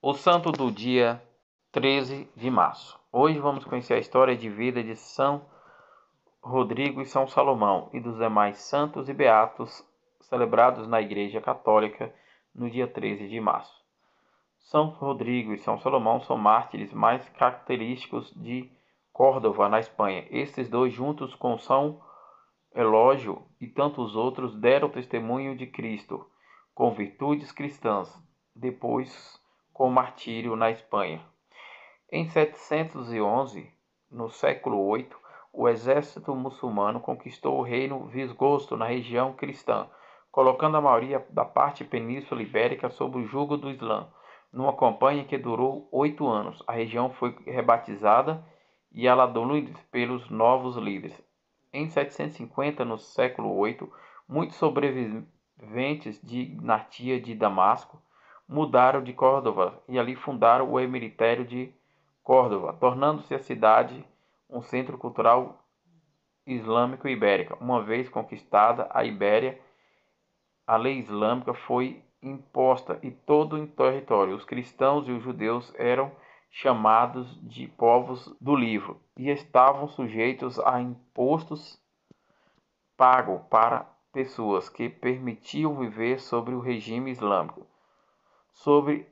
O santo do dia 13 de março. Hoje vamos conhecer a história de vida de São Rodrigo e São Salomão e dos demais santos e beatos celebrados na Igreja Católica no dia 13 de março. São Rodrigo e São Salomão são mártires mais característicos de Córdoba, na Espanha. Estes dois, juntos com São Elógio e tantos outros, deram testemunho de Cristo com virtudes cristãs, depois com martírio na Espanha. Em 711, no século VIII, o exército muçulmano conquistou o reino visigodo na região cristã, colocando a maioria da parte península ibérica sob o jugo do Islã. Numa campanha que durou 8 anos, a região foi rebatizada e Al-Andalus pelos novos líderes. Em 750, no século VIII, muitos sobreviventes de dinastia de Damasco mudaram de Córdoba e ali fundaram o Emiratério de Córdoba, tornando-se a cidade um centro cultural islâmico ibérico. Uma vez conquistada a Ibéria, a lei islâmica foi imposta em todo o território. Os cristãos e os judeus eram chamados de povos do livro e estavam sujeitos a impostos pagos para pessoas que permitiam viver sob o regime islâmico. Sobre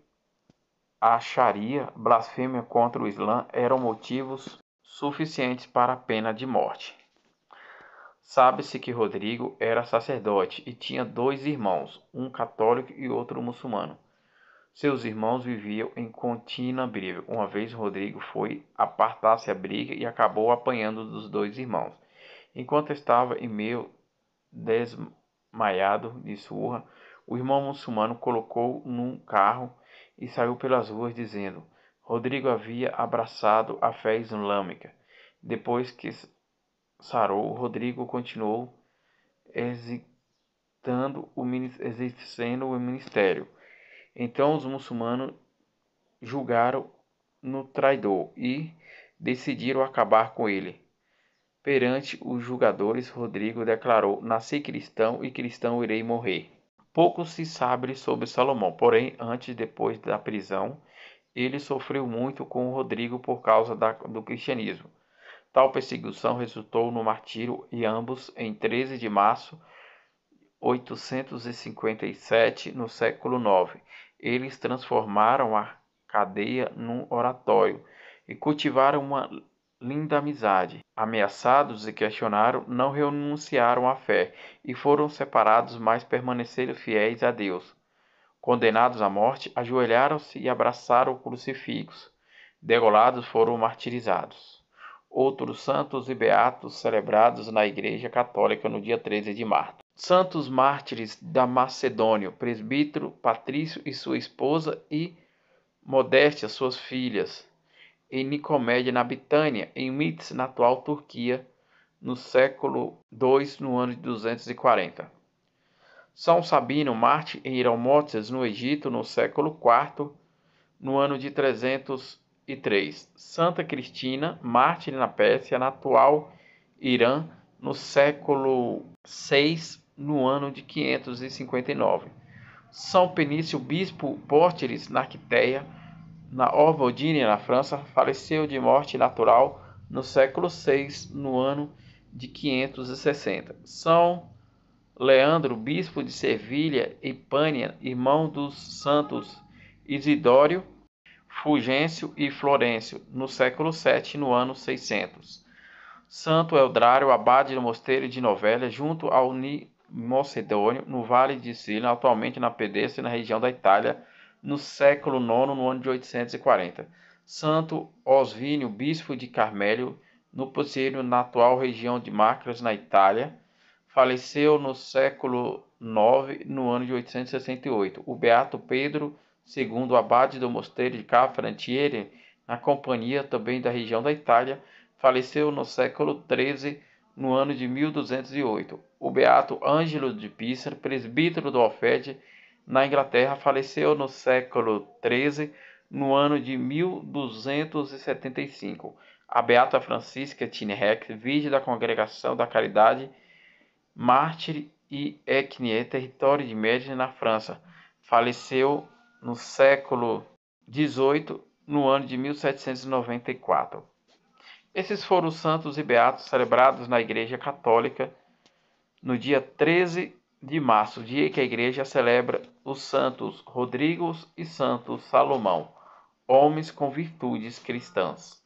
a Sharia, blasfêmia contra o Islã eram motivos suficientes para a pena de morte. Sabe-se que Rodrigo era sacerdote e tinha 2 irmãos, um católico e outro muçulmano. Seus irmãos viviam em contínua briga. Uma vez Rodrigo foi apartar-se a briga e acabou apanhando dos 2 irmãos. Enquanto estava em meio desmaiado de surra, o irmão muçulmano colocou num carro e saiu pelas ruas dizendo: Rodrigo havia abraçado a fé islâmica. Depois que sarou, Rodrigo continuou exercendo o ministério. Então os muçulmanos julgaram-no traidor e decidiram acabar com ele. Perante os julgadores, Rodrigo declarou: Nasci cristão e cristão irei morrer. Pouco se sabe sobre Salomão, porém, antes e depois da prisão, ele sofreu muito com Rodrigo por causa do cristianismo. Tal perseguição resultou no martírio e ambos, em 13 de março de 857, no século IX, eles transformaram a cadeia num oratório e cultivaram uma linda amizade. Ameaçados e questionaram, não renunciaram à fé e foram separados, mas permaneceram fiéis a Deus. Condenados à morte, ajoelharam-se e abraçaram o crucifixo. Degolados, foram martirizados. Outros santos e beatos celebrados na Igreja Católica no dia 13 de março. Santos mártires da Macedônia, presbítero Patrício e sua esposa e Modéstia, suas filhas, em Nicomédia, na Bitânia, em Mites, na atual Turquia, no século II, no ano de 240. São Sabino, mártir em Hieramotes, no Egito, no século IV, no ano de 303. Santa Cristina, mártir na Pérsia, na atual Irã, no século VI, no ano de 559. São Penício, bispo Pórtiris, na Arquitéia, na Orvodínia, na França, faleceu de morte natural no século VI, no ano de 560. São Leandro, bispo de Sevilha e Pânia, irmão dos santos Isidório, Fulgêncio e Florencio, no século VII, no ano 600. Santo Eudrário, abade do mosteiro de Novelha, junto ao Mocedônio, no Vale de Sila, atualmente na Pedestre, na região da Itália, no século IX, no ano de 840. Santo Osvínio, bispo de Carmélio, no Poceiro, na atual região de Macras, na Itália, faleceu no século IX, no ano de 868. O beato Pedro II, abade do mosteiro de Cafrantiere, na companhia também da região da Itália, faleceu no século XIII, no ano de 1208. O beato Ângelo de Pisa, presbítero do Alfede, na Inglaterra, faleceu no século XIII, no ano de 1275. A beata Francisca Tinrex, virgem da Congregação da Caridade, mártir e Ecnie, território de Médicis, na França, faleceu no século 18, no ano de 1794. Esses foram os santos e beatos celebrados na Igreja Católica no dia 13 de março, dia que a Igreja celebra os santos Rodrigo e santo Salomão, homens com virtudes cristãs.